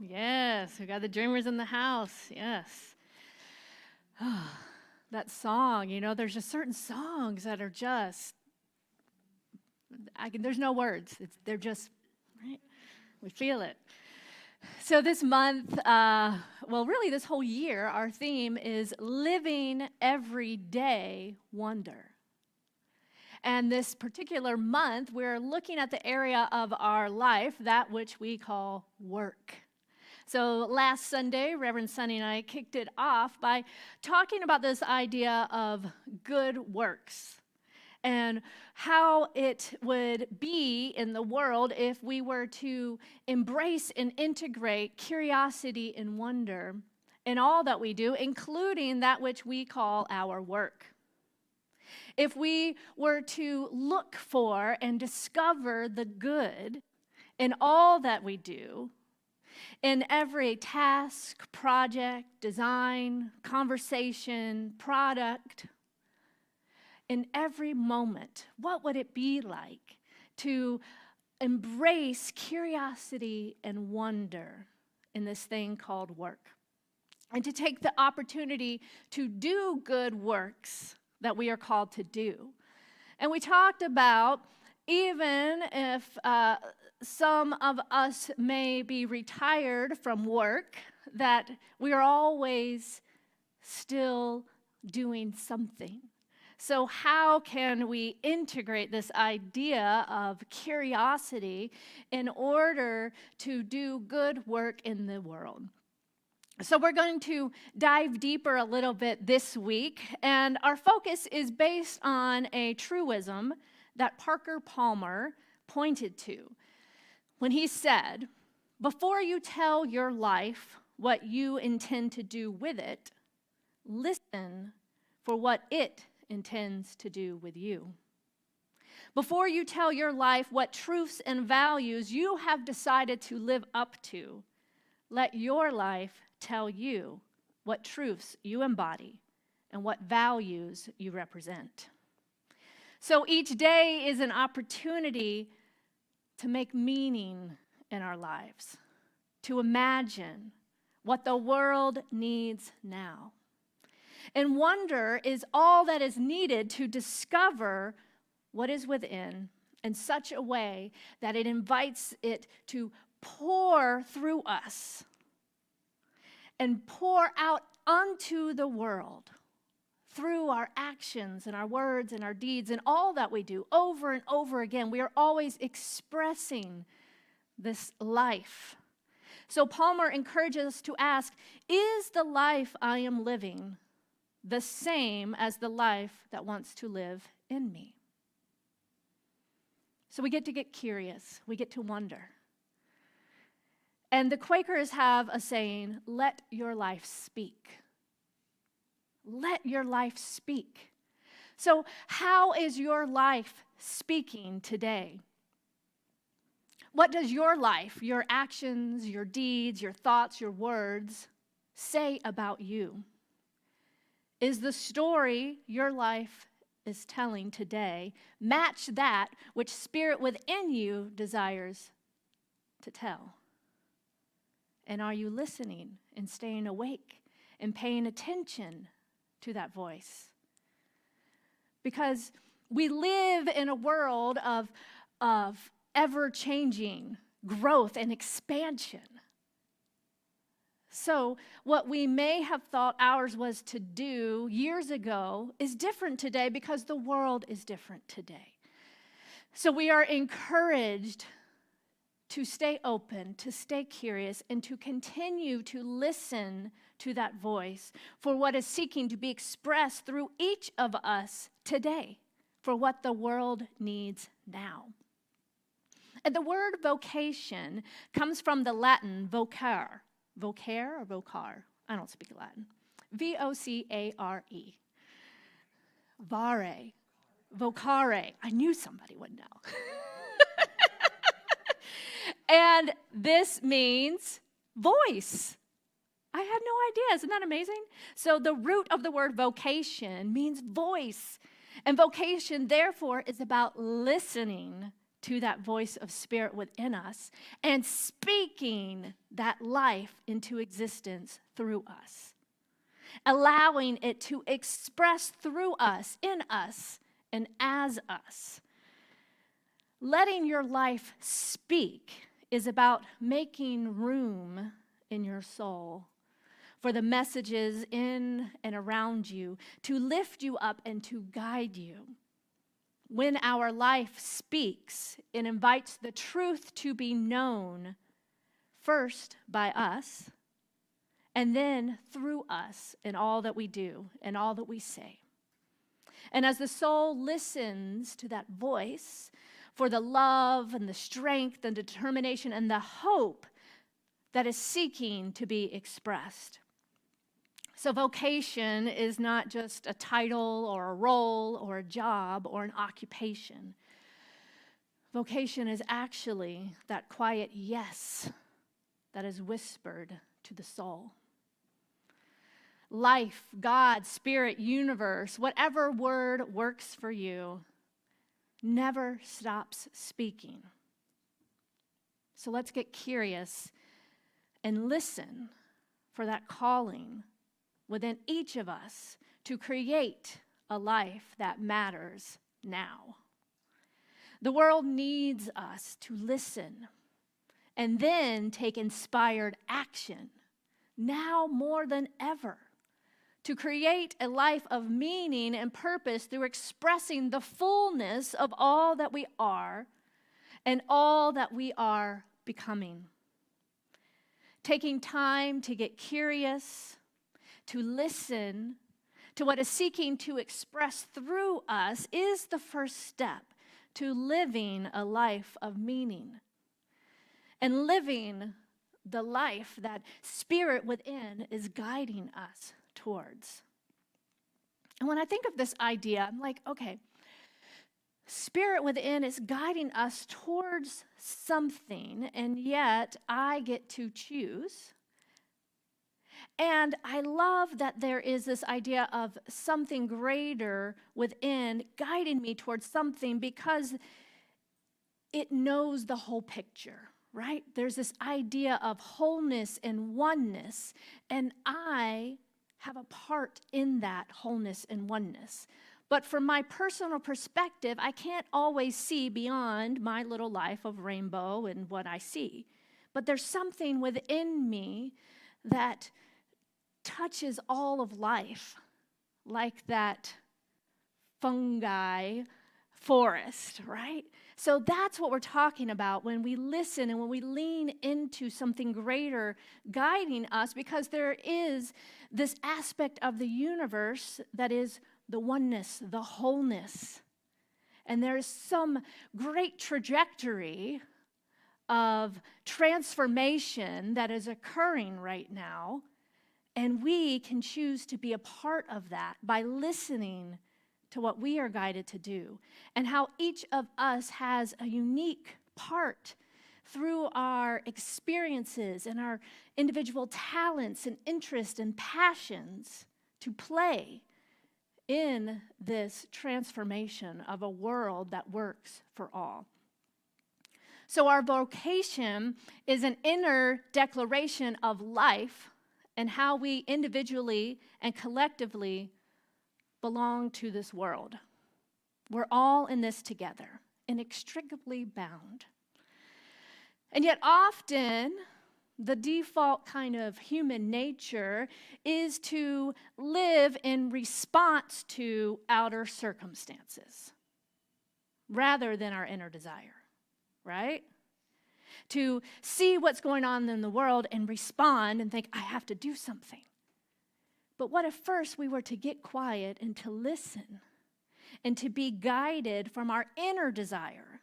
Yes, we got the dreamers in the house. Yes. That song, there's just certain songs that are just, there's no words. They're just, right? We feel it. So this month, really this whole year, our theme is living everyday wonder. And this particular month, we're looking at the area of our life, that which we call work. So last Sunday, Reverend Sunny and I kicked it off by talking about this idea of good works and how it would be in the world if we were to embrace and integrate curiosity and wonder in all that we do, including that which we call our work. If we were to look for and discover the good in all that we do, in every task, project, design, conversation, product, in every moment, what would it be like to embrace curiosity and wonder in this thing called work? And to take the opportunity to do good works that we are called to do. And we talked about, even if some of us may be retired from work, that we are always still doing something. So how can we integrate this idea of curiosity in order to do good work in the world? So we're going to dive deeper a little bit this week, and our focus is based on a truism that Parker Palmer pointed to when he said, "Before you tell your life what you intend to do with it, listen for what it intends to do with you. Before you tell your life what truths and values you have decided to live up to, let your life tell you what truths you embody and what values you represent." So each day is an opportunity to make meaning in our lives, to imagine what the world needs now. And wonder is all that is needed to discover what is within in such a way that it invites it to pour through us and pour out unto the world through our actions and our words and our deeds and all that we do over and over again. We are always expressing this life. So Palmer encourages us to ask, is the life I am living the same as the life that wants to live in me? So we get to get curious. We get to wonder. And the Quakers have a saying, let your life speak. Let your life speak. So how is your life speaking today? What does your life, your actions, your deeds, your thoughts, your words say about you? Is the story your life is telling today match that which spirit within you desires to tell? And are you listening and staying awake and paying attention to that voice? Because we live in a world of ever-changing growth and expansion. So what we may have thought ours was to do years ago is different today because the world is different today. So we are encouraged to stay open, to stay curious, and to continue to listen to that voice for what is seeking to be expressed through each of us today, for what the world needs now. And the word vocation comes from the Latin vocare. Vocare or vocar? I don't speak Latin. V-O-C-A-R-E. Vare. Vocare. I knew somebody would know. And this means voice. I had no idea. Isn't that amazing? So the root of the word vocation means voice. And vocation, therefore, is about listening to that voice of spirit within us and speaking that life into existence through us, allowing it to express through us, in us, and as us. Letting your life speak is about making room in your soul for the messages in and around you to lift you up and to guide you. When our life speaks, it invites the truth to be known first by us and then through us in all that we do and all that we say. And as the soul listens to that voice for the love and the strength and determination and the hope that is seeking to be expressed. So vocation is not just a title or a role or a job or an occupation. Vocation is actually that quiet yes that is whispered to the soul. Life, God, spirit, universe, whatever word works for you, never stops speaking. So let's get curious and listen for that calling within each of us to create a life that matters now. The world needs us to listen and then take inspired action, now more than ever, to create a life of meaning and purpose through expressing the fullness of all that we are and all that we are becoming. Taking time to get curious, to listen to what is seeking to express through us is the first step to living a life of meaning and living the life that spirit within is guiding us towards. And when I think of this idea, I'm like, okay, spirit within is guiding us towards something, and yet I get to choose. And I love that there is this idea of something greater within guiding me towards something because it knows the whole picture, right? There's this idea of wholeness and oneness, and I have a part in that wholeness and oneness. But from my personal perspective, I can't always see beyond my little life of rainbow and what I see. But there's something within me that touches all of life, like that fungi forest, right? So that's what we're talking about when we listen and when we lean into something greater guiding us, because there is this aspect of the universe that is the oneness, the wholeness. And there's some great trajectory of transformation that is occurring right now. And we can choose to be a part of that by listening to what we are guided to do, and how each of us has a unique part through our experiences and our individual talents and interests and passions to play in this transformation of a world that works for all. So our vocation is an inner declaration of life and how we individually and collectively belong to this world. We're all in this together, inextricably bound. And yet often, the default kind of human nature is to live in response to outer circumstances rather than our inner desire, right? To see what's going on in the world and respond and think, I have to do something. But what if first we were to get quiet and to listen and to be guided from our inner desire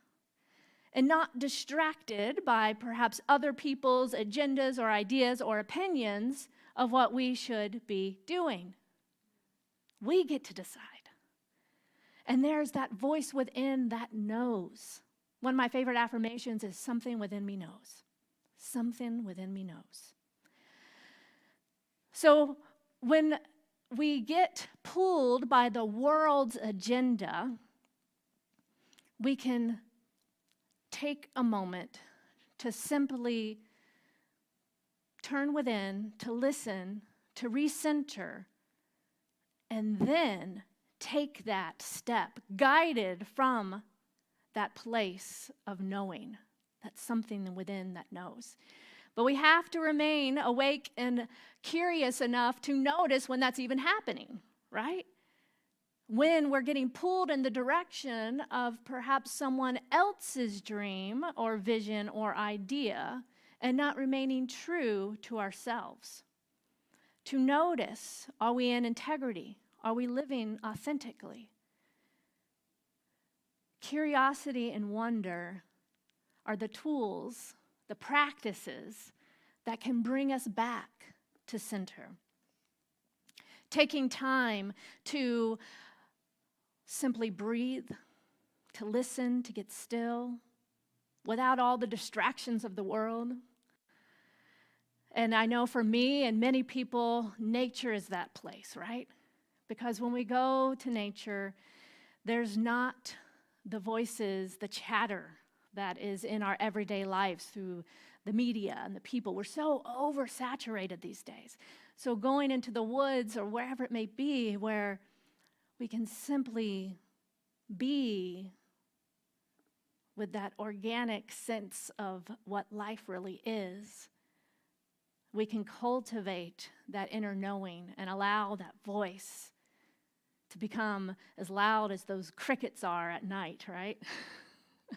and not distracted by perhaps other people's agendas or ideas or opinions of what we should be doing? We get to decide. And there's that voice within that knows. One of my favorite affirmations is something within me knows. Something within me knows. So when we get pulled by the world's agenda, we can take a moment to simply turn within, to listen, to recenter, and then take that step, guided from that place of knowing. That's something within that knows. But we have to remain awake and curious enough to notice when that's even happening, right? When we're getting pulled in the direction of perhaps someone else's dream or vision or idea and not remaining true to ourselves. To notice, are we in integrity? Are we living authentically? Curiosity and wonder are the tools, the practices that can bring us back to center. Taking time to simply breathe, to listen, to get still, without all the distractions of the world. And I know for me and many people, nature is that place, right? Because when we go to nature, there's not the voices, the chatter that is in our everyday lives through the media and the people. We're so oversaturated these days. So going into the woods or wherever it may be where we can simply be with that organic sense of what life really is, we can cultivate that inner knowing and allow that voice to become as loud as those crickets are at night, right?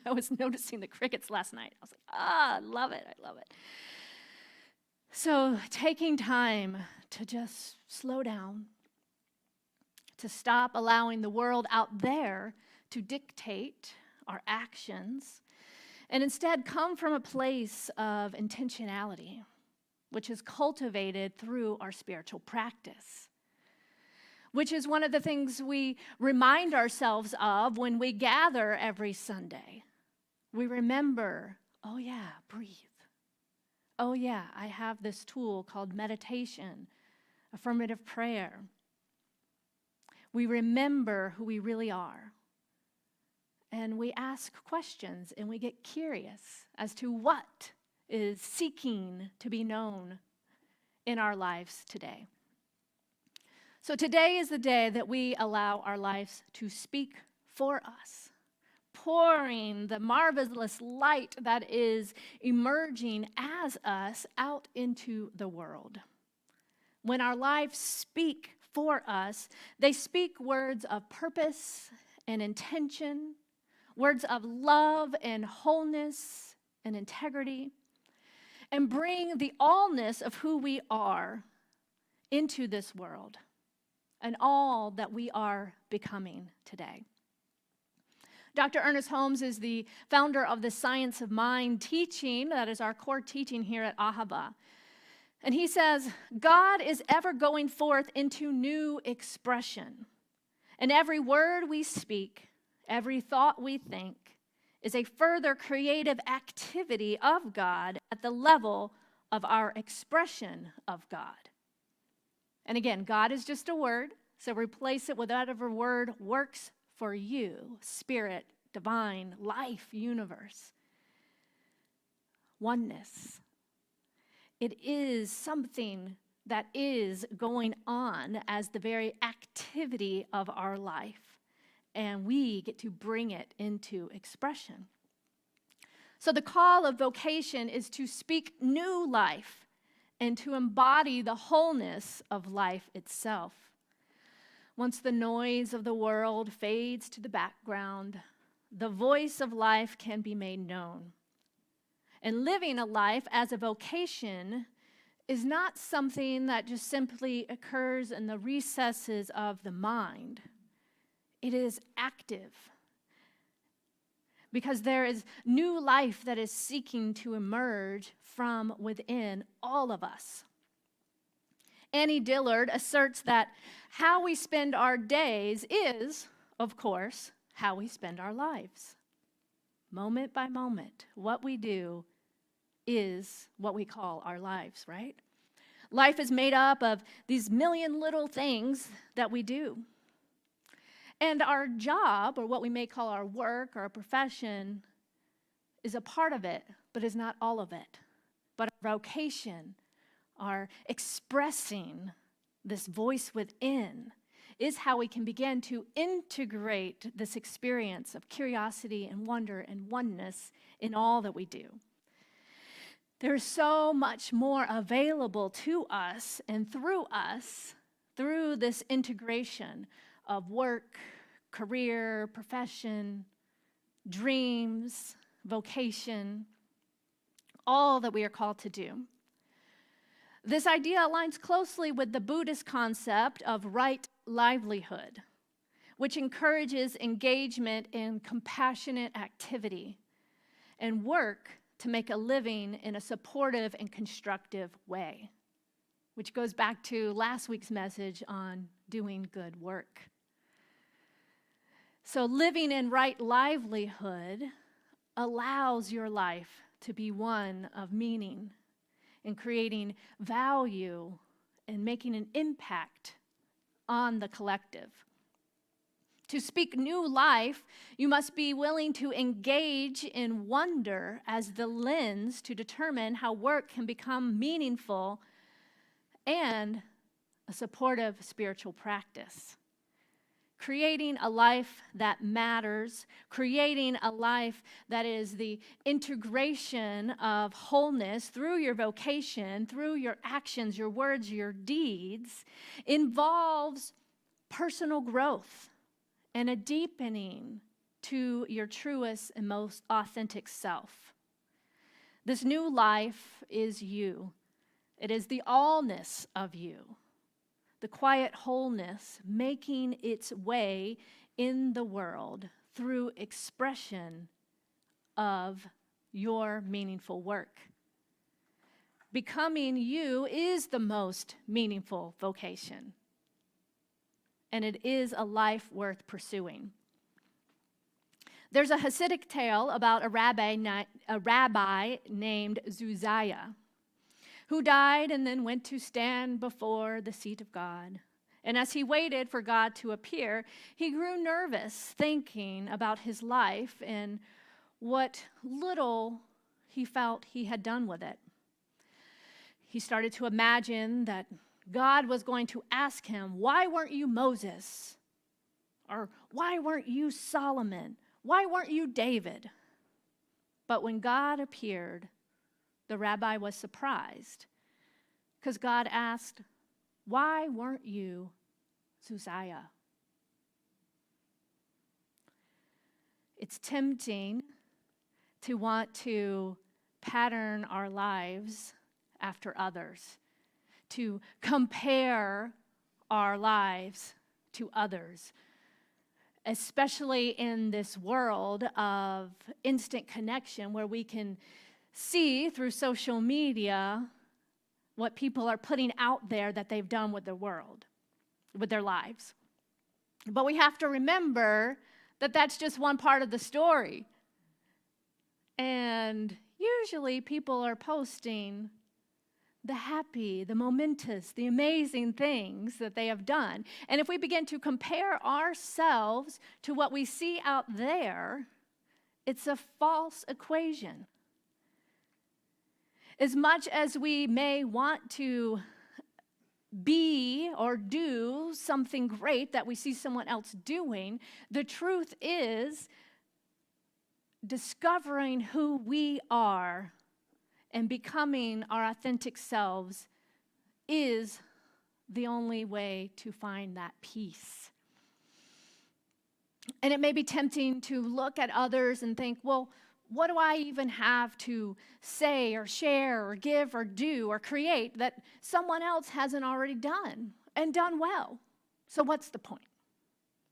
I was noticing the crickets last night. I was like, I love it, I love it. So taking time to just slow down, to stop allowing the world out there to dictate our actions, and instead come from a place of intentionality, which is cultivated through our spiritual practice, which is one of the things we remind ourselves of when we gather every Sunday. We remember, oh yeah, breathe. Oh yeah, I have this tool called meditation, affirmative prayer. We remember who we really are. And we ask questions and we get curious as to what is seeking to be known in our lives today. So today is the day that we allow our lives to speak for us, pouring the marvelous light that is emerging as us out into the world. When our lives speak for us, they speak words of purpose and intention, words of love and wholeness and integrity, and bring the allness of who we are into this world and all that we are becoming today. Dr. Ernest Holmes is the founder of the Science of Mind teaching. That is our core teaching here at Ahava. And he says, God is ever going forth into new expression. And every word we speak, every thought we think, is a further creative activity of God at the level of our expression of God. And again, God is just a word, so replace it with whatever word works for you: spirit, divine, life, universe, oneness. It is something that is going on as the very activity of our life, and we get to bring it into expression. So the call of vocation is to speak new life and to embody the wholeness of life itself. Once the noise of the world fades to the background, the voice of life can be made known. And living a life as a vocation is not something that just simply occurs in the recesses of the mind. It is active, because there is new life that is seeking to emerge from within all of us. Annie Dillard asserts that how we spend our days is, of course, how we spend our lives. Moment by moment, what we do is what we call our lives, right? Life is made up of these million little things that we do. And our job, or what we may call our work or our profession, is a part of it, but is not all of it. But our vocation, our expressing this voice within, is how we can begin to integrate this experience of curiosity and wonder and oneness in all that we do. There's so much more available to us and through us through this integration of work, career, profession, dreams, vocation, all that we are called to do. This idea aligns closely with the Buddhist concept of right livelihood, which encourages engagement in compassionate activity and work to make a living in a supportive and constructive way, which goes back to last week's message on doing good work. So living in right livelihood allows your life to be one of meaning and creating value and making an impact on the collective. To speak new life, you must be willing to engage in wonder as the lens to determine how work can become meaningful and a supportive spiritual practice. Creating a life that matters, creating a life that is the integration of wholeness through your vocation, through your actions, your words, your deeds, involves personal growth and a deepening to your truest and most authentic self. This new life is you. It is the allness of you. The quiet wholeness making its way in the world through expression of your meaningful work. Becoming you is the most meaningful vocation, and it is a life worth pursuing. There's a Hasidic tale about a rabbi named Uzziah, who died and then went to stand before the seat of God. And as he waited for God to appear, he grew nervous, thinking about his life and what little he felt he had done with it. He started to imagine that God was going to ask him, "Why weren't you Moses?" Or, "Why weren't you Solomon? Why weren't you David?" But when God appeared, the rabbi was surprised because God asked, "Why weren't you Uzziah?" It's tempting to want to pattern our lives after others, to compare our lives to others, especially in this world of instant connection where we can see through social media what people are putting out there that they've done with the world, with their lives. But we have to remember that that's just one part of the story. And usually people are posting the happy, the momentous, the amazing things that they have done. And if we begin to compare ourselves to what we see out there, it's a false equation. As much as we may want to be or do something great that we see someone else doing, the truth is discovering who we are and becoming our authentic selves is the only way to find that peace. And it may be tempting to look at others and think, well, what do I even have to say or share or give or do or create that someone else hasn't already done and done well? So what's the point?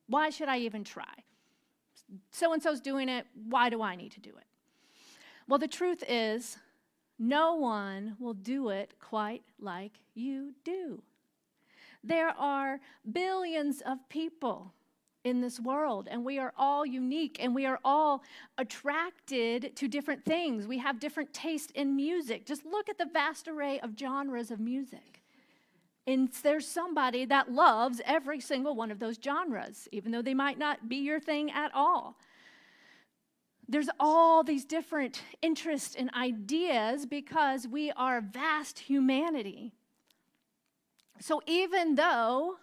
Why should I even try? So-and-so's doing it. Why do I need to do it? Well, the truth is, no one will do it quite like you do. There are billions of people in this world, and we are all unique, and we are all attracted to different things. We have different taste in music. Just look at the vast array of genres of music. And there's somebody that loves every single one of those genres, even though they might not be your thing at all. there's all these different interests and ideas because we are vast humanity. So even though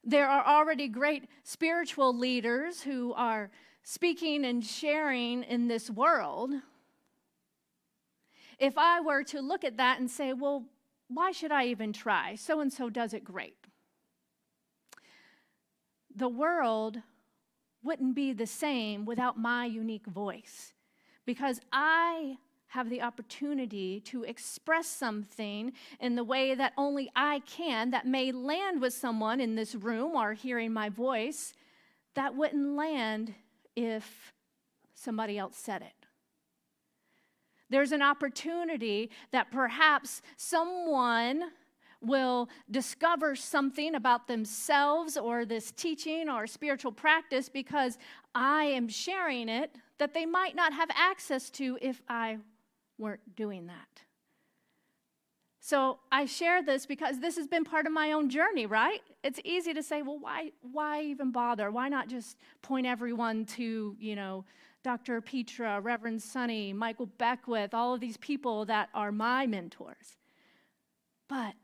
there are already great spiritual leaders who are speaking and sharing in this world, if I were to look at that and say, well, why should I even try? So-and-so does it great. The world wouldn't be the same without my unique voice, because I have the opportunity to express something in the way that only I can, that may land with someone in this room or hearing my voice, that wouldn't land if somebody else said it. There's an opportunity that perhaps someone will discover something about themselves or this teaching or spiritual practice because I am sharing it that they might not have access to if I weren't doing that. So I share this because this has been part of my own journey, right? It's easy to say, well, why even bother? Why not just point everyone to, Dr. Petra, Reverend Sonny, Michael Beckwith, all of these people that are my mentors. But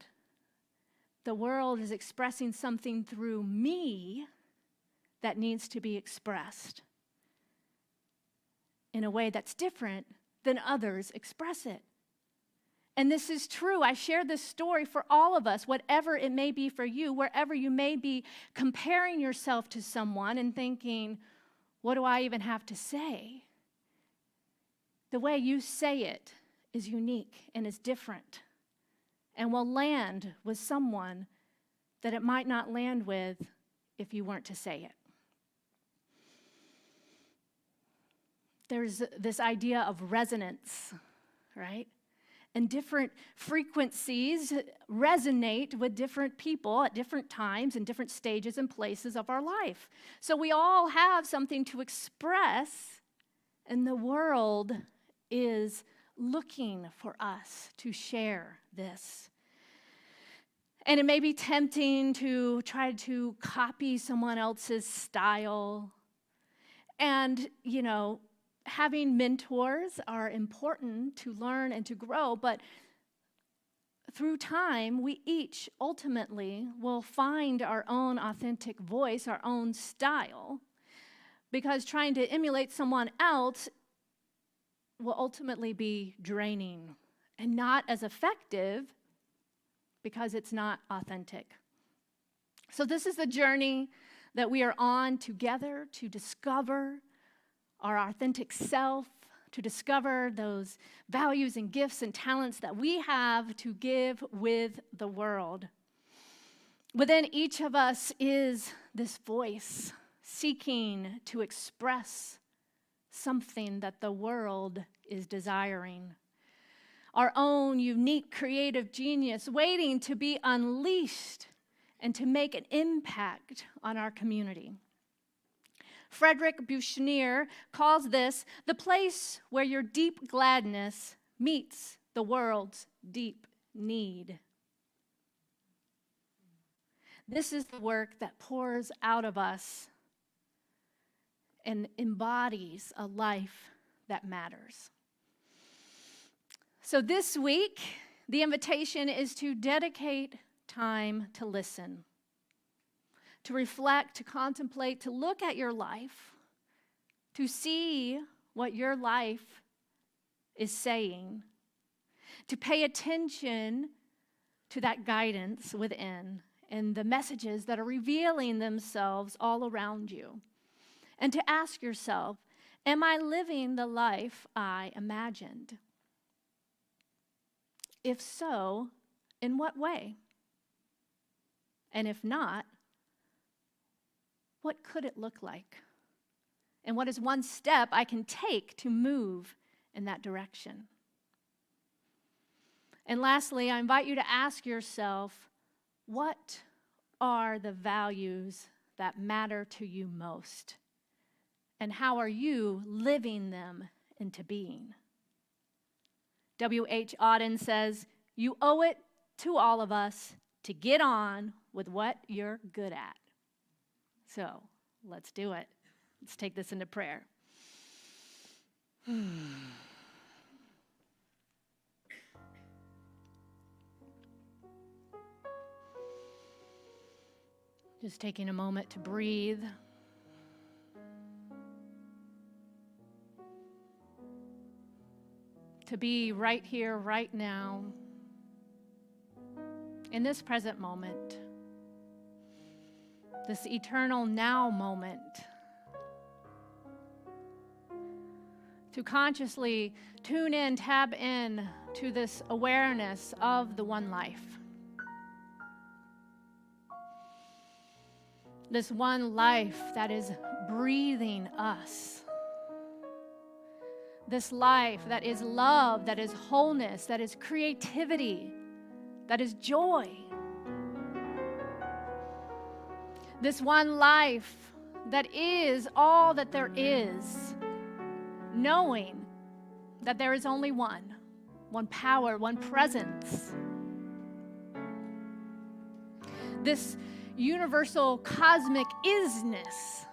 the world is expressing something through me that needs to be expressed in a way that's different than others express it. And this is true. I share this story for all of us, whatever it may be for you, wherever you may be comparing yourself to someone and thinking, what do I even have to say? The way you say it is unique and is different and will land with someone that it might not land with if you weren't to say it. There's this idea of resonance, right? And different frequencies resonate with different people at different times and different stages and places of our life. So we all have something to express, and the world is looking for us to share this. And it may be tempting to try to copy someone else's style. And, having mentors are important to learn and to grow, but through time, we each ultimately will find our own authentic voice, our own style, because trying to emulate someone else will ultimately be draining and not as effective because it's not authentic. So this is the journey that we are on together to discover our authentic self, to discover those values and gifts and talents that we have to give with the world. Within each of us is this voice seeking to express something that the world is desiring. Our own unique creative genius waiting to be unleashed and to make an impact on our community. Frederick Buchner calls this the place where your deep gladness meets the world's deep need. This is the work that pours out of us and embodies a life that matters. So this week, the invitation is to dedicate time to listen, to reflect, to contemplate, to look at your life, to see what your life is saying, to pay attention to that guidance within and the messages that are revealing themselves all around you, and to ask yourself, am I living the life I imagined? If so, in what way? And if not, what could it look like? And what is one step I can take to move in that direction? And lastly, I invite you to ask yourself, what are the values that matter to you most? And how are you living them into being? W.H. Auden says, you owe it to all of us to get on with what you're good at. So let's do it. Let's take this into prayer. Just taking a moment to breathe. To be right here, right now, in this present moment, this eternal now moment, to consciously tune in, tap in to this awareness of the one life. This one life that is breathing us. This life that is love, that is wholeness, that is creativity, that is joy. This one life that is all that there is, knowing that there is only one power, one presence. This universal cosmic isness,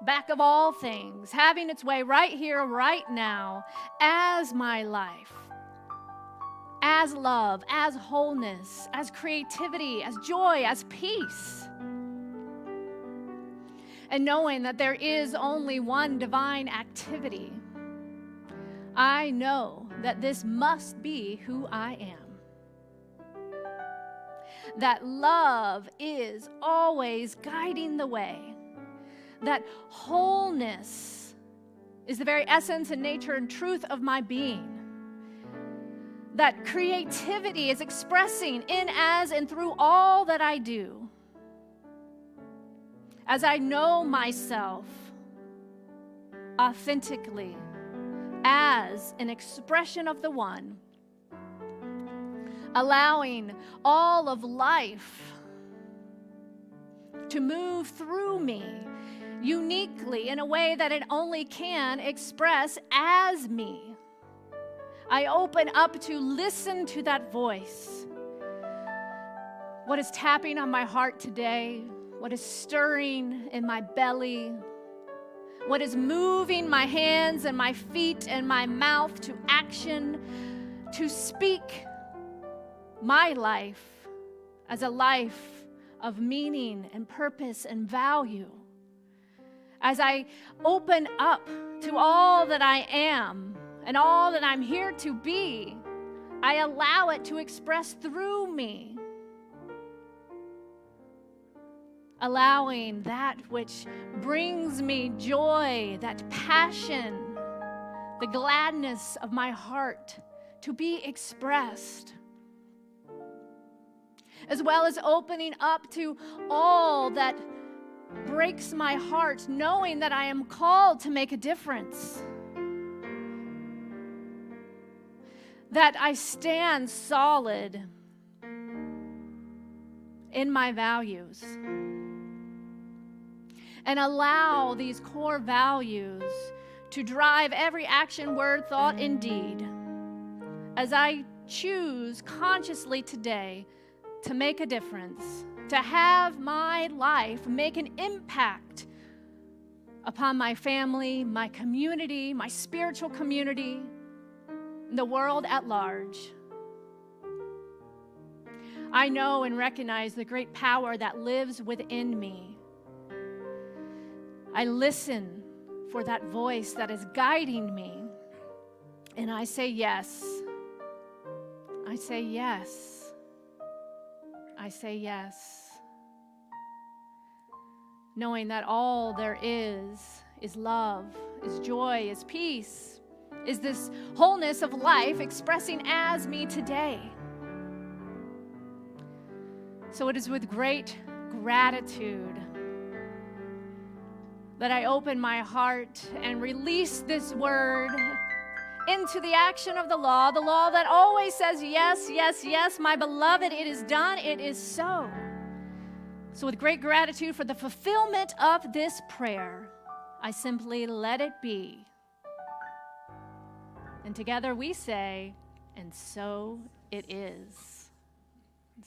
back of all things, having its way right here, right now, as my life, as love, as wholeness, as creativity, as joy, as peace. And knowing that there is only one divine activity, I know that this must be who I am. That love is always guiding the way. That wholeness is the very essence and nature and truth of my being. That creativity is expressing in, as, and through all that I do. As I know myself authentically as an expression of the one, allowing all of life to move through me uniquely in a way that it only can express as me. I open up to listen to that voice. What is tapping on my heart today? What is stirring in my belly? What is moving my hands and my feet and my mouth to action, to speak my life as a life of meaning and purpose and value? As I open up to all that I am and all that I'm here to be, I allow it to express through me. Allowing that which brings me joy, that passion, the gladness of my heart to be expressed. As well as opening up to all that breaks my heart, knowing that I am called to make a difference. That I stand solid in my values. And allow these core values to drive every action, word, thought, and deed. As I choose consciously today to make a difference, to have my life make an impact upon my family, my community, my spiritual community, the world at large. I know and recognize the great power that lives within me. I listen for that voice that is guiding me, and I say yes. I say yes. I say yes. Knowing that all there is love, is joy, is peace, is this wholeness of life expressing as me today. So it is with great gratitude that I open my heart and release this word into the action of the law that always says, yes, yes, yes, my beloved, it is done, it is so. So with great gratitude for the fulfillment of this prayer, I simply let it be. And together we say, and so it is.